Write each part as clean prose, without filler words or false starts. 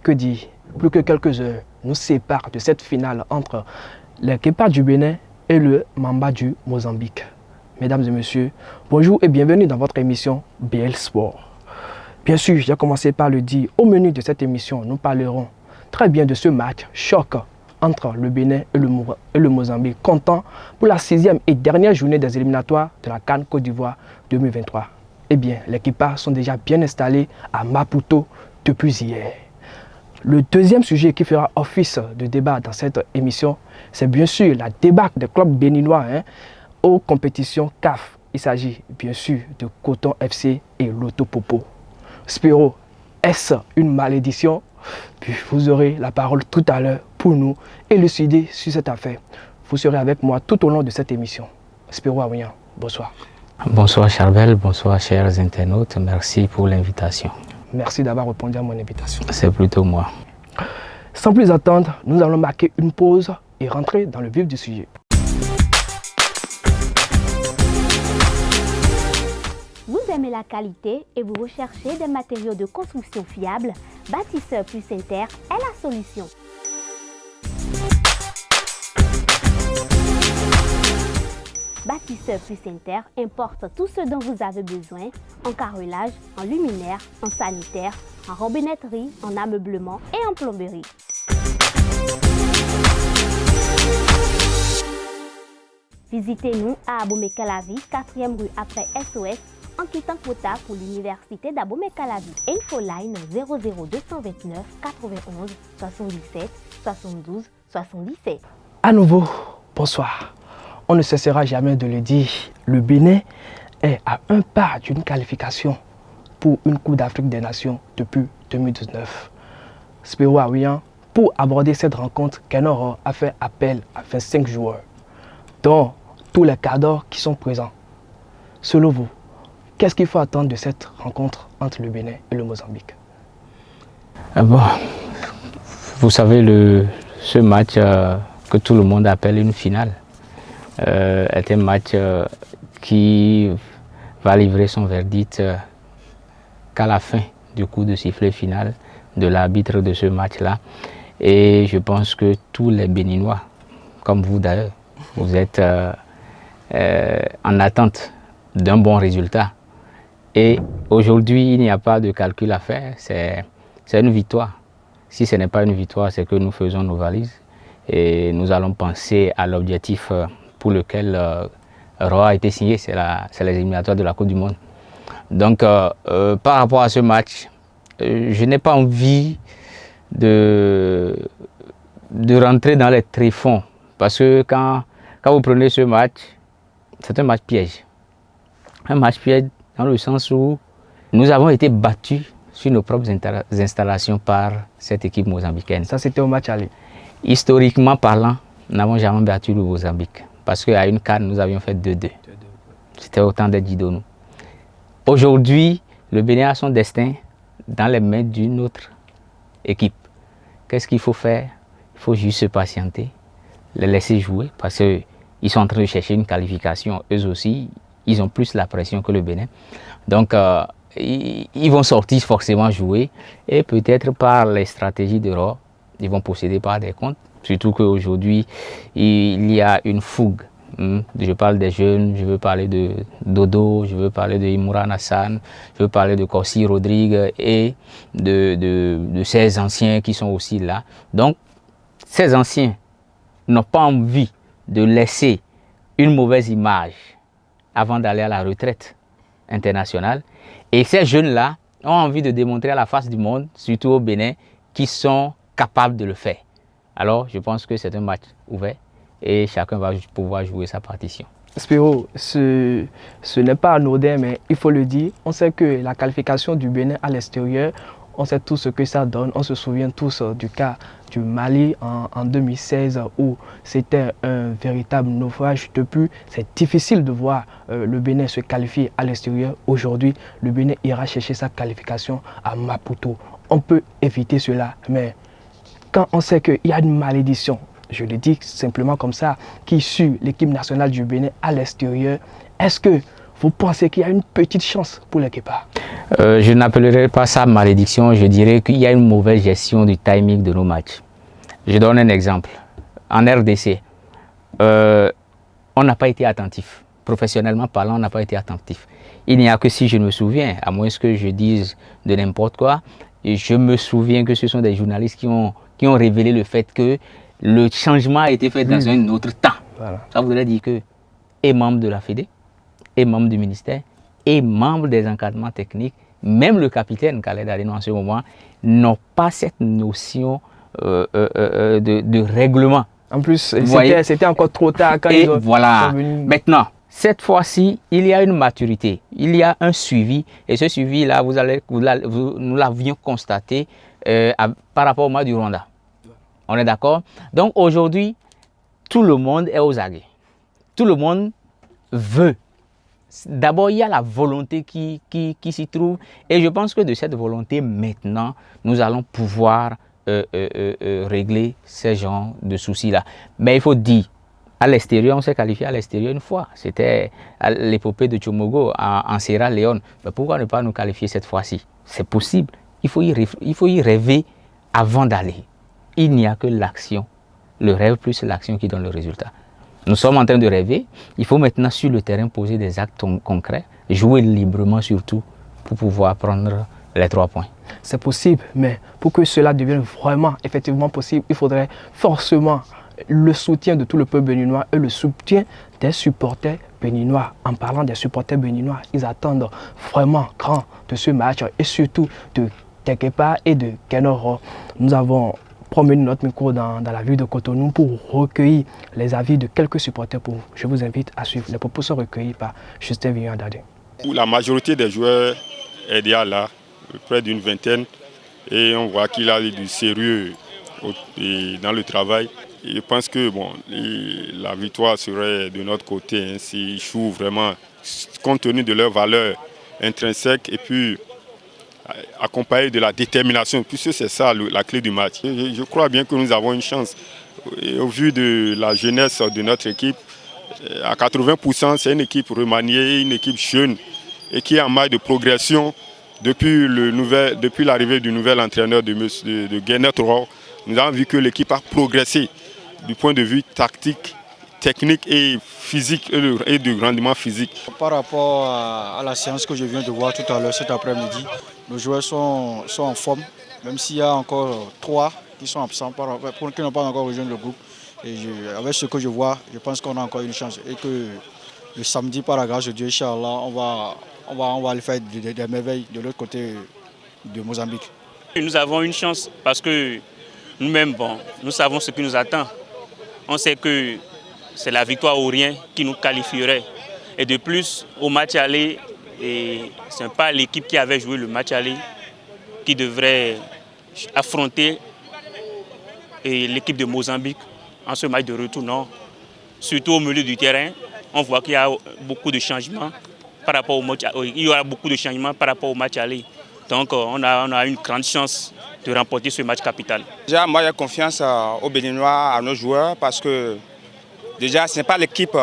que dire? Plus que quelques heures nous séparent de cette finale entre l'équipe du Bénin et le Mamba du Mozambique. Mesdames et messieurs, bonjour et bienvenue dans votre émission BL Sport. Bien sûr, j'ai commencé par le dire, au menu de cette émission, nous parlerons très bien de ce match choc entre le Bénin et le Mozambique, comptant pour la 6e et dernière journée des éliminatoires de la CAN Côte d'Ivoire 2023. Eh bien, les équipages sont déjà bien installés à Maputo depuis hier. Le deuxième sujet qui fera office de débat dans cette émission, c'est bien sûr la débâcle des clubs béninois aux compétitions CAF. Il s'agit bien sûr de Coton FC et Loto Popo. Spiro, est-ce une malédiction? Puis vous aurez la parole tout à l'heure pour nous élucider sur cette affaire. Vous serez avec moi tout au long de cette émission. Spiro Aouyan, bonsoir. Bonsoir Charbel, bonsoir chers internautes, merci pour l'invitation. Merci d'avoir répondu à mon invitation. C'est plutôt moi. Sans plus attendre, nous allons marquer une pause et rentrer dans le vif du sujet. Vous aimez la qualité et vous recherchez des matériaux de construction fiables? Bâtisseur plus Inter est la solution. Bâtisseur plus Inter importe tout ce dont vous avez besoin en carrelage, en luminaire, en sanitaire, en robinetterie, en ameublement et en plomberie. Visitez-nous à Abomey-Calavi, 4e rue après SOS, en quittant Kota pour l'université d'Abomey-Calavi. Infoline 00229 91 77 72 77. À nouveau, bonsoir. On ne cessera jamais de le dire, le Bénin est à un pas d'une qualification pour une Coupe d'Afrique des Nations depuis 2019. Spiro Aouyan, pour aborder cette rencontre, Kenoro a fait appel à 25 joueurs, dont tous les cadres qui sont présents. Selon vous, qu'est-ce qu'il faut attendre de cette rencontre entre le Bénin et le Mozambique? Bon, vous savez, ce match que tout le monde appelle une finale est un match qui va livrer son verdict qu'à la fin du coup de sifflet final de l'arbitre de ce match-là. Et je pense que tous les Béninois, comme vous d'ailleurs, vous êtes en attente d'un bon résultat. Et aujourd'hui, il n'y a pas de calcul à faire, c'est une victoire. Si ce n'est pas une victoire, c'est que nous faisons nos valises et nous allons penser à l'objectif pour lequel ROA a été signé, c'est les éliminatoires de la Coupe du Monde. Donc, par rapport à ce match, je n'ai pas envie de rentrer dans les tréfonds, parce que quand vous prenez ce match, c'est un match piège. Un match piège dans le sens où nous avons été battus sur nos propres installations par cette équipe mozambicaine. Ça, c'était au match aller. Historiquement parlant, nous n'avons jamais battu le Mozambique. Parce qu'à une CAN, nous avions fait 2-2. C'était au temps de Djidonou. Aujourd'hui, le Bénin a son destin dans les mains d'une autre équipe. Qu'est-ce qu'il faut faire? Il faut juste se patienter, les laisser jouer, parce qu'ils sont en train de chercher une qualification. Eux aussi, ils ont plus la pression que le Bénin. Donc, ils vont sortir forcément jouer. Et peut-être par les stratégies de ROA, ils vont posséder par des comptes. Surtout qu'aujourd'hui, il y a une fougue. Je parle des jeunes, je veux parler de Dodo, je veux parler de Imran Hassan, je veux parler de Corsi Rodrigue et de ces anciens qui sont aussi là. Donc, ces anciens n'ont pas envie de laisser une mauvaise image avant d'aller à la retraite internationale. Et ces jeunes-là ont envie de démontrer à la face du monde, surtout au Bénin, qu'ils sont capables de le faire. Alors, je pense que c'est un match ouvert et chacun va pouvoir jouer sa partition. Spiro, ce n'est pas anodin, mais il faut le dire. On sait que la qualification du Bénin à l'extérieur, on sait tout ce que ça donne. On se souvient tous du cas du Mali en 2016 où c'était un véritable naufrage. Depuis, c'est difficile de voir le Bénin se qualifier à l'extérieur. Aujourd'hui, le Bénin ira chercher sa qualification à Maputo. On peut éviter cela, mais quand on sait qu'il y a une malédiction, je le dis simplement comme ça, qui suit l'équipe nationale du Bénin à l'extérieur, est-ce que vous pensez qu'il y a une petite chance pour les Guépards? Je n'appellerai pas ça malédiction, je dirais qu'il y a une mauvaise gestion du timing de nos matchs. Je donne un exemple. En RDC, on n'a pas été attentif. Professionnellement parlant, on n'a pas été attentif. Il n'y a que, si je me souviens, à moins que je dise de n'importe quoi, je me souviens que ce sont des journalistes qui ont révélé le fait que le changement a été fait dans un autre temps. Voilà. Ça voudrait dire que, et membre de la Fédé, et membre du ministère, et membre des encadrements techniques, même le capitaine Khaled Adeno en ce moment, n'ont pas cette notion de règlement. En plus, Voyez. c'était encore trop tard quand Et ils ont voilà. sont venus. Maintenant, cette fois-ci, il y a une maturité, il y a un suivi. Et ce suivi-là, nous l'avions constaté par rapport au match du Rwanda. On est d'accord? Donc aujourd'hui, tout le monde est aux aguets. Tout le monde veut. D'abord, il y a la volonté qui s'y trouve. Et je pense que de cette volonté, maintenant, nous allons pouvoir régler ces genres de soucis-là. Mais il faut dire, à l'extérieur, on s'est qualifié à l'extérieur une fois. C'était à l'épopée de Tchomogo en Sierra Leone. Mais pourquoi ne pas nous qualifier cette fois-ci? C'est possible. Il faut y rêver avant d'aller. Il n'y a que l'action, le rêve plus l'action qui donne le résultat. Nous sommes en train de rêver. Il faut maintenant sur le terrain poser des actes concrets, jouer librement surtout pour pouvoir prendre les 3 points. C'est possible, mais pour que cela devienne vraiment, effectivement possible, il faudrait forcément le soutien de tout le peuple béninois et le soutien des supporters béninois. En parlant des supporters béninois, ils attendent vraiment grand de ce match et surtout de Guépards et de Guénoro. Nous avons promené notre micro dans la ville de Cotonou pour recueillir les avis de quelques supporters. Je vous invite à suivre. Les propos sont recueillis par Justin Vignon-Dadé. La majorité des joueurs est déjà là, près d'une vingtaine, et on voit qu'il a du sérieux dans le travail. Et je pense que la victoire serait de notre côté s'ils jouent vraiment compte tenu de leurs valeurs intrinsèques et puis accompagné de la détermination, puisque c'est ça la clé du match. Je crois bien que nous avons une chance. Et au vu de la jeunesse de notre équipe, à 80%, c'est une équipe remaniée, une équipe jeune et qui est en marge de progression depuis l'arrivée du nouvel entraîneur de Guénet Roy. Nous avons vu que l'équipe a progressé du point de vue tactique, technique et physique et de rendement physique. Par rapport à la séance que je viens de voir tout à l'heure cet après-midi, nos joueurs sont en forme, même s'il y a encore 3 qui sont absents, qui n'ont pas encore rejoint le groupe. Et avec ce que je vois, je pense qu'on a encore une chance et que le samedi, par la grâce de Dieu, Inch'Allah, on va aller faire des merveilles de l'autre côté de Mozambique. Nous avons une chance parce que nous-mêmes, nous savons ce qui nous attend. On sait que c'est la victoire ou rien qui nous qualifierait. Et de plus, au match aller, ce n'est pas l'équipe qui avait joué le match aller qui devrait affronter l'équipe de Mozambique en ce match de retour. Non. Surtout au milieu du terrain, on voit qu'il y a beaucoup de changements par rapport au match. Il y aura beaucoup de changements par rapport au match aller. Donc on a une grande chance de remporter ce match capital. Déjà, moi j'ai confiance aux Béninois, à nos joueurs, parce que déjà ce n'est pas l'équipe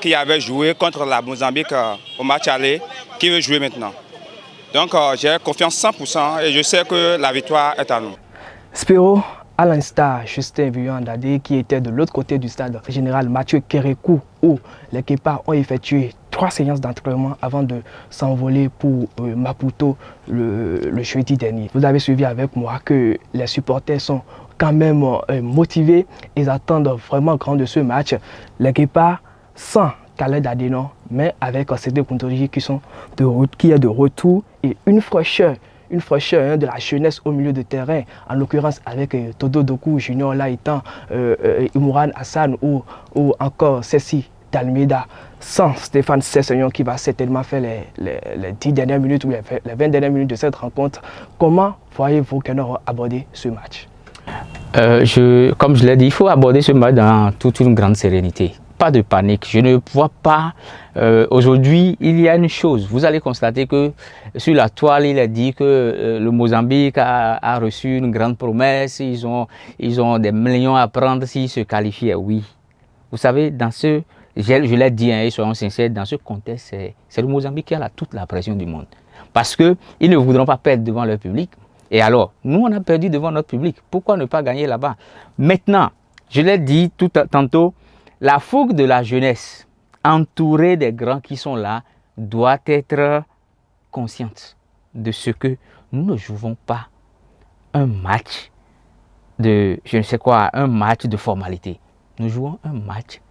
qui avait joué contre la Mozambique au match aller qui veut jouer maintenant. Donc j'ai confiance 100% et je sais que la victoire est à nous. Spiro, à l'instar Justin Vignon-Dadé qui était de l'autre côté du stade général Mathieu Kérékou où les Guépards ont effectué 3 séances d'entraînement avant de s'envoler pour Maputo le jeudi dernier. Vous avez suivi avec moi que les supporters sont quand même motivés. Ils attendent vraiment grand de ce match. Les Guépards sans Khaled Adeno, mais avec Cédric Koundoji qui est de retour et une fraîcheur de la jeunesse au milieu de terrain, en l'occurrence avec Todo Doku Junior là étant Imouran Hassan ou encore Ceci d'Almeida, sans Stéphane Sessegnon qui va certainement faire les 10 dernières minutes ou les 20 dernières minutes de cette rencontre. Comment voyez-vous Guénoro aborder ce match? Comme je l'ai dit, il faut aborder ce match dans toute une grande sérénité. Pas de panique. Je ne vois pas. Aujourd'hui, il y a une chose. Vous allez constater que sur la toile, il est dit que le Mozambique a reçu une grande promesse. Ils ont des millions à prendre s'ils se qualifiaient. Oui. Vous savez, dans ce je l'ai dit, et soyons sincères, dans ce contexte, c'est le Mozambique qui a toute la pression du monde. Parce qu'ils ne voudront pas perdre devant leur public. Et alors, nous, on a perdu devant notre public. Pourquoi ne pas gagner là-bas? Maintenant, je l'ai dit tantôt, la fougue de la jeunesse, entourée des grands qui sont là, doit être consciente de ce que nous ne jouons pas un match de, je ne sais quoi, un match de formalité. Nous jouons un match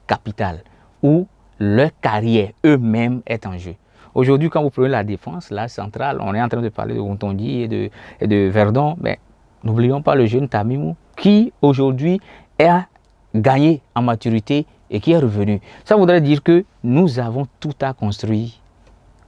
capital où leur carrière eux-mêmes est en jeu. Aujourd'hui, quand vous prenez la défense, la centrale, on est en train de parler de Gontondi et de Verdon, mais n'oublions pas le jeune Tamimou qui aujourd'hui a gagné en maturité et qui est revenu. Ça voudrait dire que nous avons tout à construire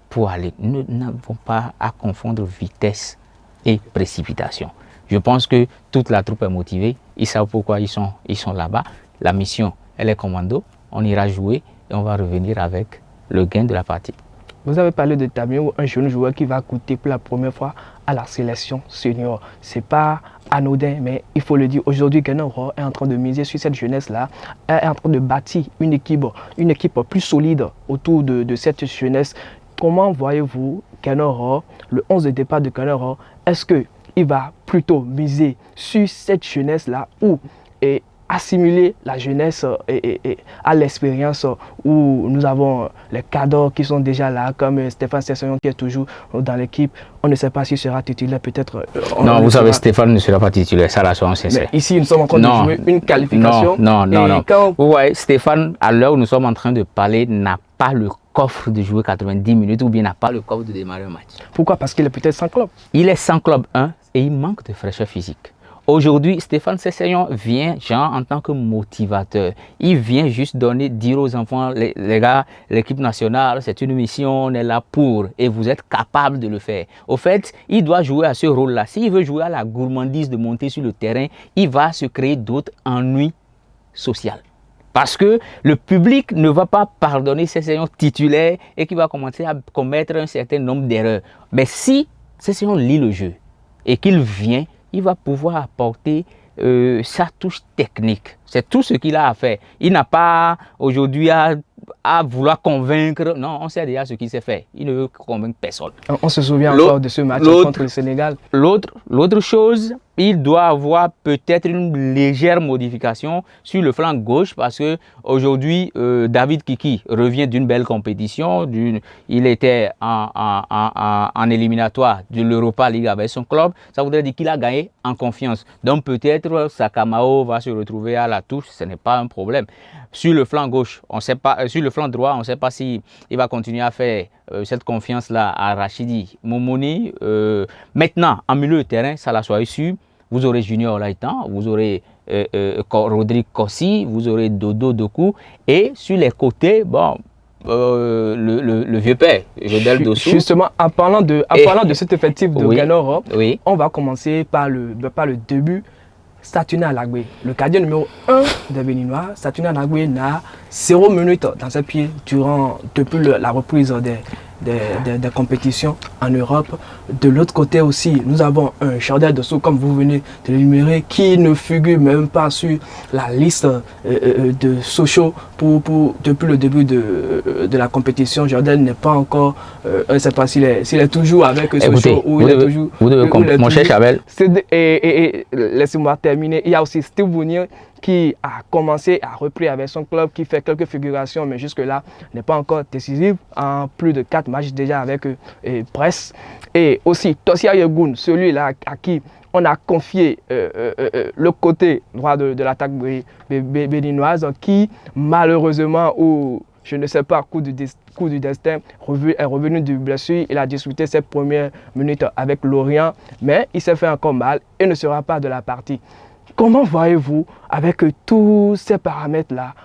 pour aller. Nous n'avons pas à confondre vitesse et précipitation. Je pense que toute la troupe est motivée. Ils savent pourquoi ils sont là-bas. La mission, elle est commando. On ira jouer et on va revenir avec le gain de la partie. Vous avez parlé de Tamimou, un jeune joueur qui va coûter pour la première fois à la sélection senior. Ce n'est pas anodin, mais il faut le dire. Aujourd'hui, Guinée est en train de miser sur cette jeunesse-là, est en train de bâtir une équipe plus solide autour de cette jeunesse. Comment voyez-vous Guinée, le 11 de départ de Guinée, est-ce qu'il va plutôt miser sur cette jeunesse-là ou assimiler la jeunesse à l'expérience où nous avons les cadres qui sont déjà là, comme Stéphane Sessignon qui est toujours dans l'équipe. On ne sait pas s'il sera titulaire, peut-être. Non, vous savez, Stéphane ne sera pas titulaire, ça la soyons sincères. Mais ici, nous sommes en train de jouer une qualification. Non. Vous voyez, Stéphane, à l'heure où nous sommes en train de parler, n'a pas le coffre de jouer 90 minutes ou bien n'a pas le coffre de démarrer un match. Pourquoi? Parce qu'il est peut-être sans club. Il est sans club, et il manque de fraîcheur physique. Aujourd'hui, Stéphane Sessignon vient en tant que motivateur. Il vient juste dire aux enfants, les gars, l'équipe nationale, c'est une mission, on est là pour, et vous êtes capable de le faire. Au fait, il doit jouer à ce rôle-là. S'il veut jouer à la gourmandise de monter sur le terrain, il va se créer d'autres ennuis sociaux. Parce que le public ne va pas pardonner Sessignon titulaire et qui va commencer à commettre un certain nombre d'erreurs. Mais si Sessignon lit le jeu et qu'il vient, il va pouvoir apporter sa touche technique. C'est tout ce qu'il a à faire. Il n'a pas aujourd'hui à vouloir convaincre. Non, on sait déjà ce qu'il sait faire. Il ne veut convaincre personne. On se souvient encore de ce match contre le Sénégal. L'autre chose, il doit avoir peut-être une légère modification sur le flanc gauche parce que aujourd'hui David Kiki revient d'une belle compétition. Il était en éliminatoire de l'Europa League avec son club. Ça voudrait dire qu'il a gagné en confiance. Donc peut-être Sakamao va se retrouver à la touche. Ce n'est pas un problème. Sur le flanc gauche, on sait pas. Sur le flanc droit, on ne sait pas si il va continuer à faire cette confiance-là à Rachidi Momoni. Maintenant, en milieu de terrain, ça la soit sûr. Vous aurez Junior Laitan, vous aurez Rodrigue Kossi, vous aurez Dodo Doku. Et sur les côtés, bon, le vieux père, Jodel Dossou. Justement, en parlant de cet effectif de Guinée, oui. On va commencer par le début. Saturnin Alagbe, le gardien numéro 1 des Béninois. Saturnin Alagbe n'a 0 minute dans ses pieds depuis la reprise des compétitions en Europe. De l'autre côté aussi, nous avons un Jordel Dossou, comme vous venez de l'énumérer, qui ne figure même pas sur la liste de Sochaux depuis le début de la compétition. Jordel n'est pas encore, on ne sait pas s'il est toujours avec Sochaux ou il est toujours... Mon cher Chabel. Et laissez-moi terminer. Il y a aussi Steve Bounier qui a repris avec son club, qui fait quelques figurations, mais jusque-là n'est pas encore décisif, en plus de 4 matchs déjà avec Brest. Et aussi Tossia Yegoun, celui-là à qui on a confié le côté droit de l'attaque béninoise, qui malheureusement, ou je ne sais pas, coup du destin, est revenu de blessure. Il a disputé ses premières minutes avec Lorient, mais il s'est fait encore mal et ne sera pas de la partie. Comment voyez-vous, avec tous ces paramètres-là,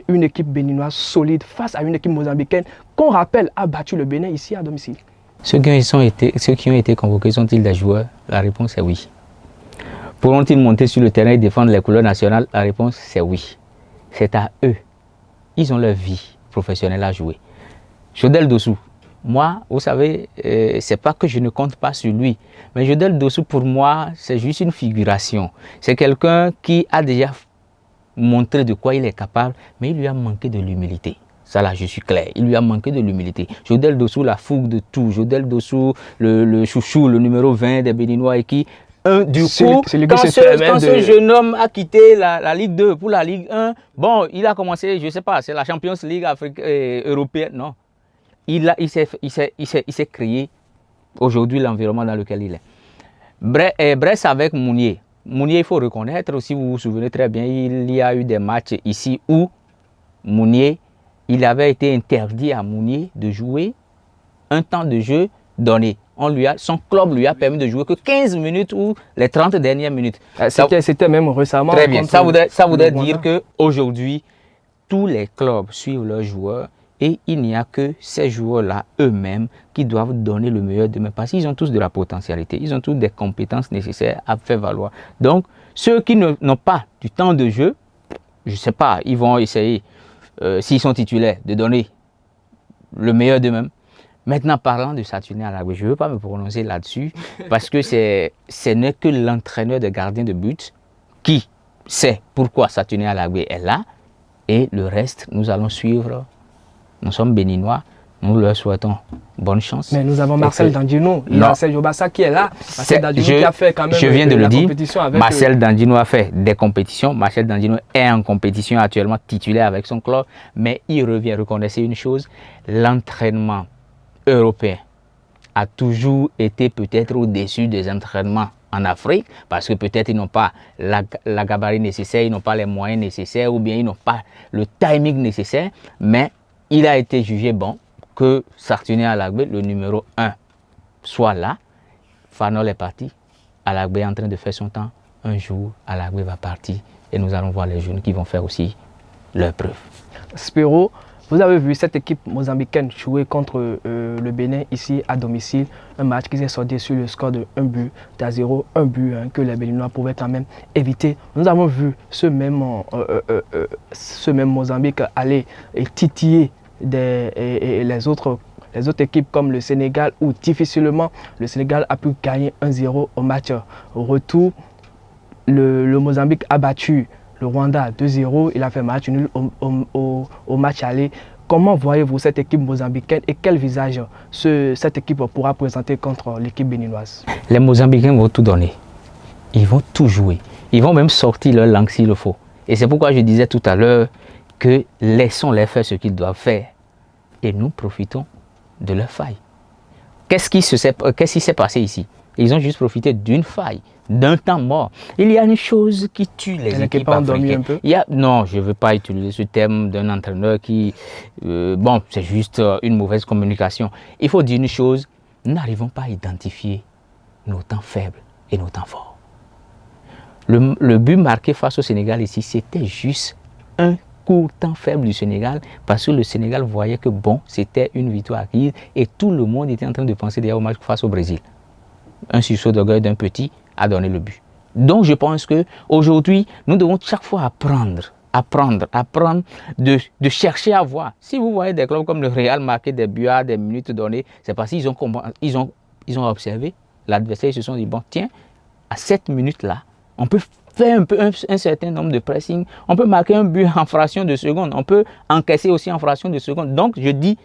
une équipe béninoise solide face à une équipe mozambicaine qu'on rappelle a battu le Bénin ici à domicile? Ceux qui ont été convoqués sont-ils des joueurs? La réponse est oui. Pourront-ils monter sur le terrain et défendre les couleurs nationales? La réponse c'est oui. C'est à eux. Ils ont leur vie professionnelle à jouer. Jodel Dossou, moi, vous savez, c'est pas que je ne compte pas sur lui. Mais Jodel Dossou, pour moi, c'est juste une figuration. C'est quelqu'un qui a déjà montrer de quoi il est capable, mais il lui a manqué de l'humilité. Ça là, je suis clair. Il lui a manqué de l'humilité. Jodel Dossou, la fougue de tout. Jodel Dossou, le chouchou, le numéro 20 des Béninois et qui... du coup, quand ce jeune homme a quitté la Ligue 2 pour la Ligue 1, bon, il a commencé, je ne sais pas, c'est la Champions League européenne, non. Il s'est créé aujourd'hui l'environnement dans lequel il est. Brest avec Mounier. Mounier, il faut reconnaître, si vous vous souvenez très bien, il y a eu des matchs ici où Mounier, il avait été interdit à Mounier de jouer un temps de jeu donné. Son club lui a permis de jouer que 15 minutes ou les 30 dernières minutes. C'était même récemment. Très bien. Ça voudrait dire qu'aujourd'hui, tous les clubs suivent leurs joueurs et il n'y a que ces joueurs-là eux-mêmes qui doivent donner le meilleur d'eux-mêmes parce qu'ils ont tous de la potentialité, ils ont tous des compétences nécessaires à faire valoir. Donc, ceux qui n'ont pas du temps de jeu, je ne sais pas, ils vont essayer, s'ils sont titulaires, de donner le meilleur d'eux-mêmes. Maintenant, parlant de Saturnin Alagbe, je ne veux pas me prononcer là-dessus parce que ce n'est que l'entraîneur de gardien de but qui sait pourquoi Saturnin Alagbe est là et le reste, nous allons suivre. Nous sommes béninois, nous leur souhaitons bonne chance. Mais nous avons Marcel Dandino, il y a Sergio Bassa qui est là. Marcel Dandino qui a fait quand même je viens de le dire, avec Marcel Dandino a fait des compétitions. Marcel Dandino est en compétition actuellement titulaire avec son club, mais il revient. Reconnaissez une chose, l'entraînement européen a toujours été peut-être au-dessus des entraînements en Afrique parce que peut-être ils n'ont pas la gabarit nécessaire, ils n'ont pas les moyens nécessaires ou bien ils n'ont pas le timing nécessaire, mais il a été jugé bon que Saturnin Alagbe, le numéro 1, soit là. Fanol est parti, Alagbe est en train de faire son temps. Un jour, Alagbe va partir et nous allons voir les jeunes qui vont faire aussi leur preuve. Spero, vous avez vu cette équipe mozambicaine jouer contre le Bénin ici à domicile. Un match qui s'est sorti sur le score de 1 but à 0, un but que les Béninois pouvaient quand même éviter. Nous avons vu ce même Mozambique aller titiller les autres équipes comme le Sénégal où difficilement le Sénégal a pu gagner 1-0 au match retour. Le Mozambique a battu le Rwanda 2-0, il a fait match nul au match aller. Comment voyez-vous cette équipe mozambicaine et quel visage cette équipe pourra présenter contre l'équipe béninoise? Les Mozambicains vont tout donner, ils vont tout jouer, ils vont même sortir leur langue s'il le faut. Et c'est pourquoi je disais tout à l'heure que laissons-les faire ce qu'ils doivent faire et nous profitons de leur faille. Qu'est-ce qui s'est passé ici? Ils ont juste profité d'une faille, d'un temps mort. Il y a une chose qui tue les équipes africaines. Non, je ne veux pas utiliser ce terme d'un entraîneur qui... bon, c'est juste une mauvaise communication. Il faut dire une chose, nous n'arrivons pas à identifier nos temps faibles et nos temps forts. Le but marqué face au Sénégal ici, c'était juste un court temps faible du Sénégal parce que le Sénégal voyait que bon, c'était une victoire acquise et tout le monde était en train de penser déjà au match face au Brésil. Un sursaut d'orgueil d'un petit a donné le but. Donc je pense qu'aujourd'hui, nous devons chaque fois apprendre de chercher à voir. Si vous voyez des clubs comme le Real marquer des buts à des minutes données, c'est parce qu'ils ont observé l'adversaire, ils se sont dit, bon tiens, à cette minute-là, on peut faire un certain nombre de pressing, on peut marquer un but en fraction de seconde, on peut encaisser aussi en fraction de seconde. Donc je dis,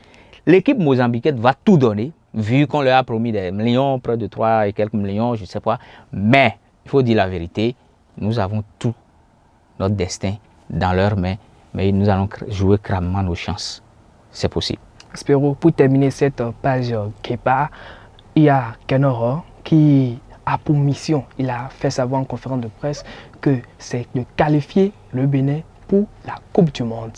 l'équipe mozambicaine va tout donner, vu qu'on leur a promis des millions, près de 3 et quelques millions, je ne sais pas. Mais, il faut dire la vérité, nous avons tout notre destin dans leurs mains, mais nous allons jouer crânement nos chances. C'est possible. Spero, pour terminer cette page Kepa, il y a Kenoro qui a pour mission, il a fait savoir en conférence de presse que c'est de qualifier le Bénin pour la Coupe du Monde.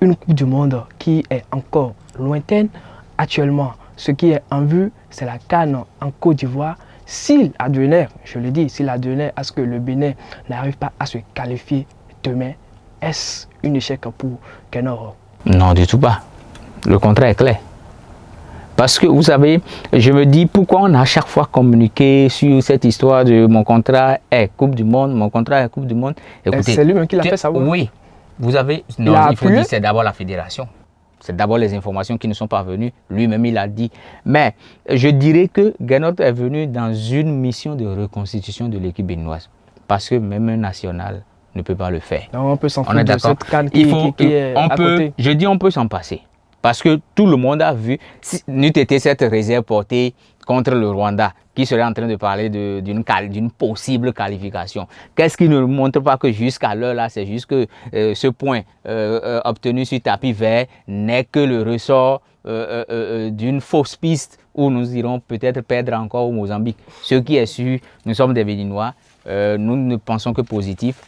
Une Coupe du Monde qui est encore lointaine actuellement. Ce qui est en vue, c'est la CAN en Côte d'Ivoire. S'il advenait, je le dis, s'il advenait à ce que le Bénin n'arrive pas à se qualifier demain, est-ce un échec pour Kenoro? Non, du tout pas. Le contraire est clair. Parce que vous savez, je me dis pourquoi on a à chaque fois communiqué sur cette histoire de mon contrat est Coupe du Monde, mon contrat est Coupe du Monde. Écoutez, c'est lui-même qui l'a fait savoir. Oui, vous avez. Non, il faut dire c'est d'abord la fédération. C'est d'abord les informations qui ne sont pas venues. Lui-même, il a dit. Mais je dirais que Guénot est venu dans une mission de reconstitution de l'équipe béninoise. Parce que même un national ne peut pas le faire. Donc on peut s'en On foutre est de d'accord. cette canne qui est à côté. Je dis on peut s'en passer. Parce que tout le monde a vu, si n'eût été cette réserve portée contre le Rwanda, qui serait en train de parler d'une possible qualification. Qu'est-ce qui ne montre pas que jusqu'à l'heure là, c'est juste que ce point obtenu sur tapis vert n'est que le ressort d'une fausse piste où nous irons peut-être perdre encore au Mozambique. Ce qui est sûr, nous sommes des Béninois, nous ne pensons que positif.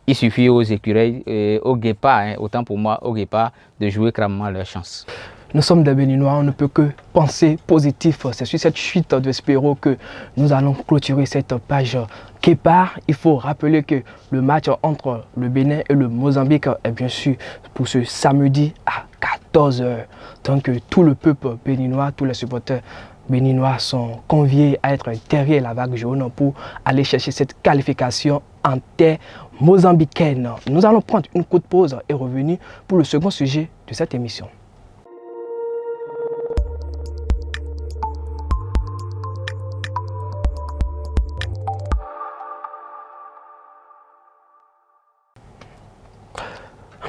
Il suffit aux écureuils, aux guépards, autant pour moi, aux guépards, de jouer crânement leur chance. Nous sommes des Béninois, on ne peut que penser positif. C'est sur cette chute de Spéro que nous allons clôturer cette page guépard. Il faut rappeler que le match entre le Bénin et le Mozambique est bien sûr pour ce samedi à 14 h. Donc tout le peuple béninois, tous les supporters béninois sont conviés à être derrière la vague jaune pour aller chercher cette qualification en terre mozambicaine. Nous allons prendre une courte pause et revenir pour le second sujet de cette émission.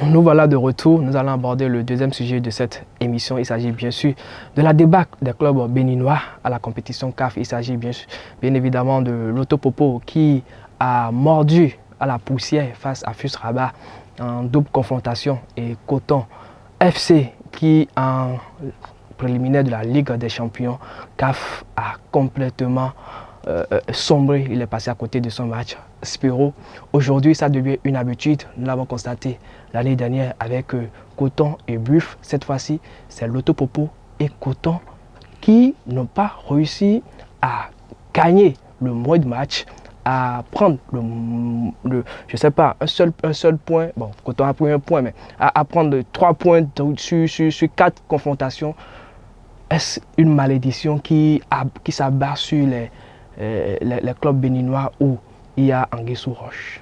Nous voilà de retour, nous allons aborder le deuxième sujet de cette émission. Il s'agit bien sûr de la débâcle des clubs béninois à la compétition CAF. Il s'agit bien évidemment de l'Autopopo qui a mordu à la poussière face à FUS Rabat en double confrontation et Coton FC qui en préliminaire de la Ligue des Champions CAF a complètement sombré. Il est passé à côté de son match Spéro. Aujourd'hui, ça devient une habitude. Nous l'avons constaté l'année dernière avec Coton et Buff. Cette fois-ci, c'est l'Autopopo et Coton qui n'ont pas réussi à gagner le mois de match, à prendre je sais pas, un seul point. Bon, Coton a pris un point, mais à prendre 3 points sur 4 confrontations. Est-ce une malédiction qui s'abat sur les clubs béninois où il y a Anguille sous roche?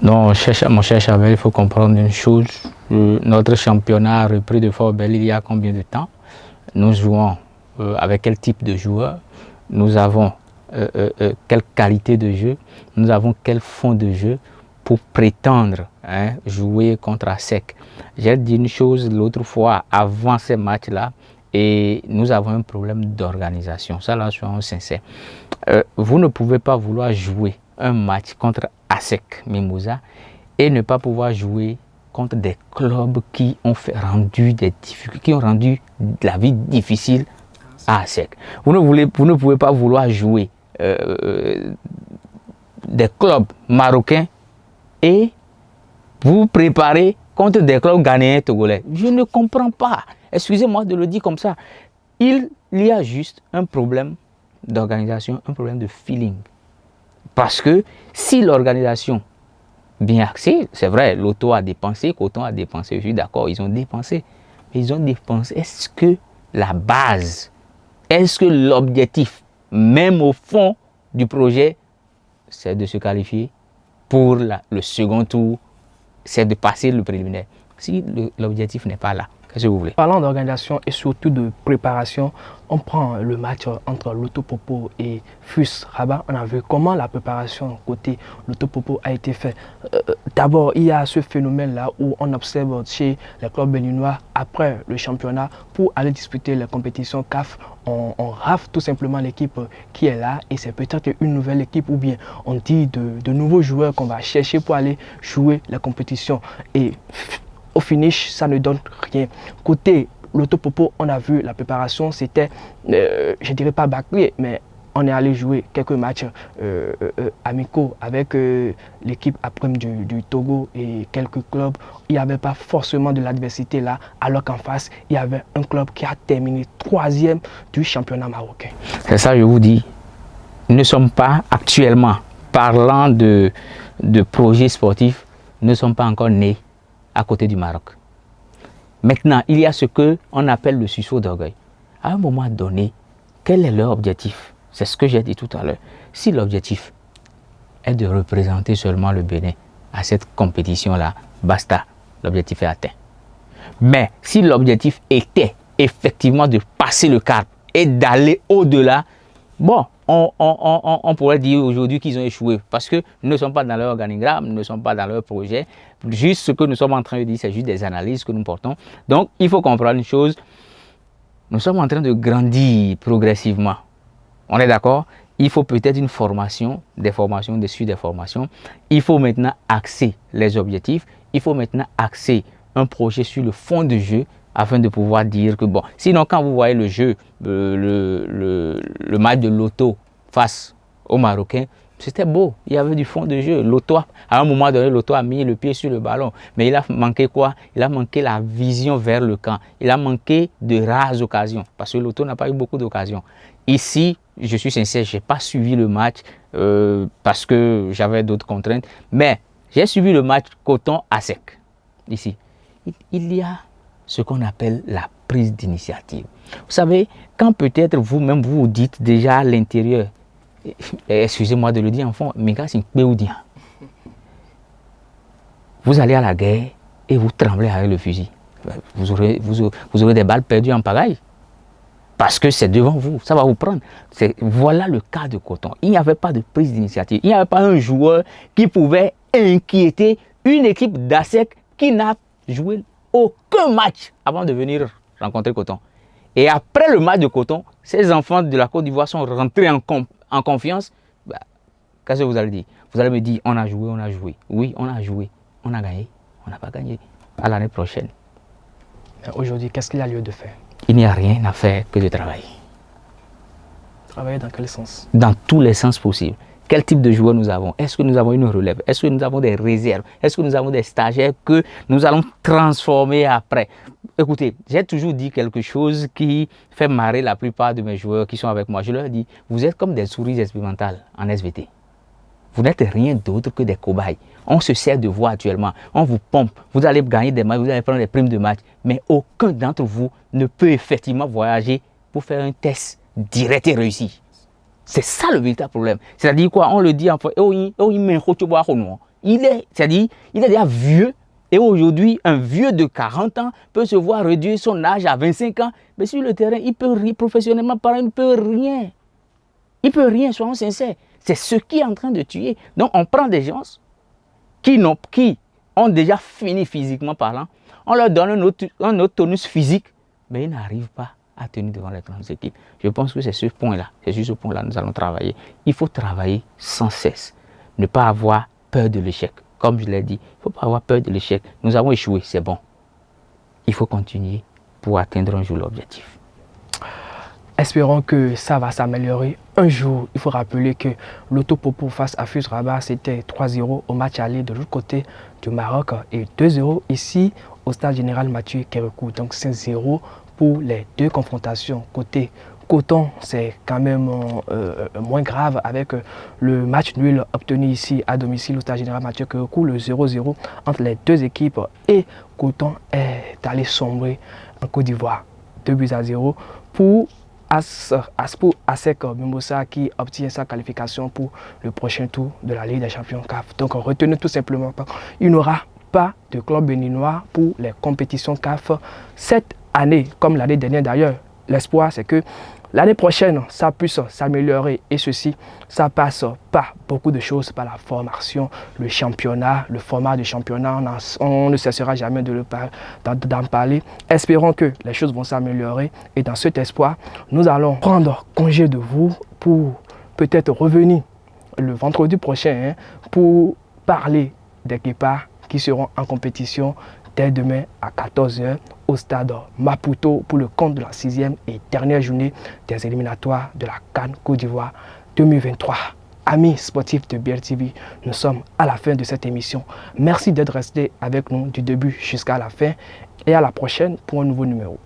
Non, mon cher Chabel, il faut comprendre une chose. Notre championnat a repris de Fort Bell il y a combien de temps? Nous jouons avec quel type de joueurs? Nous avons quelle qualité de jeu? Nous avons quel fond de jeu pour prétendre jouer contre ASEC? J'ai dit une chose l'autre fois avant ces matchs-là, et nous avons un problème d'organisation. Ça là, soyons sincères. Vous ne pouvez pas vouloir jouer un match contre ASEC Mimosa et ne pas pouvoir jouer contre des clubs qui ont rendu des difficultés, qui ont rendu la vie difficile à ASEC. Vous ne pouvez pas vouloir jouer des clubs marocains et vous préparer contre des clubs ghanéens togolais. Je ne comprends pas. Excusez-moi de le dire comme ça. Il y a juste un problème d'organisation, un problème de feeling. Parce que si l'organisation bien axée, c'est vrai, l'auto a dépensé, Coton a dépensé, je suis d'accord, ils ont dépensé. Mais ils ont dépensé. Est-ce que la base, est-ce que l'objectif, même au fond du projet, c'est de se qualifier pour le second tour, c'est de passer le préliminaire? Si l'objectif n'est pas là, qu'est-ce que vous voulez? Parlant d'organisation et surtout de préparation, on prend le match entre l'Autopopo et FUS Rabat. On a vu comment la préparation côté l'Autopopo a été faite. D'abord, il y a ce phénomène-là où on observe chez les clubs béninois, après le championnat, pour aller disputer les compétitions CAF, on rafle tout simplement l'équipe qui est là et c'est peut-être une nouvelle équipe ou bien on dit de nouveaux joueurs qu'on va chercher pour aller jouer les compétitions. Et au finish, ça ne donne rien. Côté l'Autopopo, on a vu la préparation, c'était, je dirais pas bâclé, mais on est allé jouer quelques matchs amicaux avec l'équipe après du Togo et quelques clubs. Il n'y avait pas forcément de l'adversité là, alors qu'en face, il y avait un club qui a terminé 3e du championnat marocain. C'est ça, je vous dis. Nous ne sommes pas actuellement, parlant de projets sportifs, nous ne sommes pas encore nés à côté du Maroc. Maintenant, il y a ce qu'on appelle le sursaut d'orgueil. À un moment donné, quel est leur objectif? C'est ce que j'ai dit tout à l'heure. Si l'objectif est de représenter seulement le Bénin à cette compétition-là, basta, l'objectif est atteint. Mais si l'objectif était effectivement de passer le cap et d'aller au-delà, bon, on pourrait dire aujourd'hui qu'ils ont échoué parce que nous ne sommes pas dans leur organigramme, nous ne sommes pas dans leur projet. Juste ce que nous sommes en train de dire, c'est juste des analyses que nous portons. Donc, il faut comprendre une chose, nous sommes en train de grandir progressivement. On est d'accord? Il faut peut-être une formation, des formations, dessus des formations. Il faut maintenant axer les objectifs. Il faut maintenant axer un projet sur le fond de jeu afin de pouvoir dire que bon. Sinon, quand vous voyez le jeu, le match de Lotto face aux Marocains, c'était beau. Il y avait du fond de jeu. Lotto, à un moment donné, Lotto a mis le pied sur le ballon. Mais il a manqué quoi? Il a manqué la vision vers le camp. Il a manqué de rares occasions. Parce que Lotto n'a pas eu beaucoup d'occasions. Ici, je suis sincère, je n'ai pas suivi le match parce que j'avais d'autres contraintes. Mais j'ai suivi le match coton à sec. Ici, il y a ce qu'on appelle la prise d'initiative. Vous savez, quand peut-être vous-même vous dites déjà à l'intérieur, excusez-moi de le dire en fond, mais quand c'est péoudien, vous allez à la guerre et vous tremblez avec le fusil. Vous aurez des balles perdues en pagaille. Parce que c'est devant vous, ça va vous prendre. Voilà le cas de Coton. Il n'y avait pas de prise d'initiative. Il n'y avait pas un joueur qui pouvait inquiéter une équipe d'ASEC qui n'a joué aucun match avant de venir rencontrer Coton. Et après le match de Coton, ces enfants de la Côte d'Ivoire sont rentrés en confiance. Qu'est-ce que vous allez dire? Vous allez me dire, on a joué, on a joué. Oui, on a joué. On a gagné. On n'a pas gagné. À l'année prochaine. Aujourd'hui, qu'est-ce qu'il y a lieu de faire? Il n'y a rien à faire que de travailler. Travailler dans quel sens? Dans tous les sens possibles. Quel type de joueurs nous avons? Est-ce que nous avons une relève? Est-ce que nous avons des réserves? Est-ce que nous avons des stagiaires que nous allons transformer après? Écoutez, j'ai toujours dit quelque chose qui fait marrer la plupart de mes joueurs qui sont avec moi. Je leur dis, vous êtes comme des souris expérimentales en SVT. Vous n'êtes rien d'autre que des cobayes. On se sert de vous actuellement. On vous pompe. Vous allez gagner des matchs, vous allez prendre des primes de match. Mais aucun d'entre vous ne peut effectivement voyager pour faire un test direct et réussi. C'est ça le véritable problème. C'est-à-dire quoi? On le dit en fait. C'est-à-dire, il est déjà vieux. Et aujourd'hui, un vieux de 40 ans peut se voir réduire son âge à 25 ans. Mais sur le terrain, il peut rien. Professionnellement parlant, il ne peut rien. Il ne peut rien, soyons sincères. C'est ce qui est en train de tuer. Donc, on prend des gens qui ont déjà fini physiquement parlant. On leur donne un autre tonus physique, mais ils n'arrivent pas à tenir devant les grandes équipes. Je pense que c'est ce point-là. C'est sur ce point-là que nous allons travailler. Il faut travailler sans cesse. Ne pas avoir peur de l'échec. Comme je l'ai dit, il ne faut pas avoir peur de l'échec. Nous avons échoué, c'est bon. Il faut continuer pour atteindre un jour l'objectif. Espérons que ça va s'améliorer. Un jour, il faut rappeler que l'Autopopo face à FUS Rabat, c'était 3-0 au match aller de l'autre côté du Maroc et 2-0 ici au stade général Mathieu Kérékou. Donc 5-0 pour les deux confrontations. Côté Coton, c'est quand même moins grave avec le match nul obtenu ici à domicile au stade général Mathieu Kérékou, le 0-0 entre les deux équipes, et Coton est allé sombrer en Côte d'Ivoire. 2-0 pour ASEC Mimosas qui obtient sa qualification pour le prochain tour de la Ligue des Champions CAF. Donc retenez tout simplement qu'il n'y aura pas de club béninois pour les compétitions CAF cette année, comme l'année dernière d'ailleurs. L'espoir, c'est que l'année prochaine, ça puisse s'améliorer, et ceci, ça passe par beaucoup de choses, par la formation, le championnat, le format du championnat. On ne cessera jamais d'en parler. Espérons que les choses vont s'améliorer, et dans cet espoir, nous allons prendre congé de vous pour peut-être revenir le vendredi prochain pour parler des guépards qui seront en compétition dès demain à 14 h au stade Maputo pour le compte de la 6e et dernière journée des éliminatoires de la CAN Côte d'Ivoire 2023. Amis sportifs de BLTV, nous sommes à la fin de cette émission. Merci d'être resté avec nous du début jusqu'à la fin, et à la prochaine pour un nouveau numéro.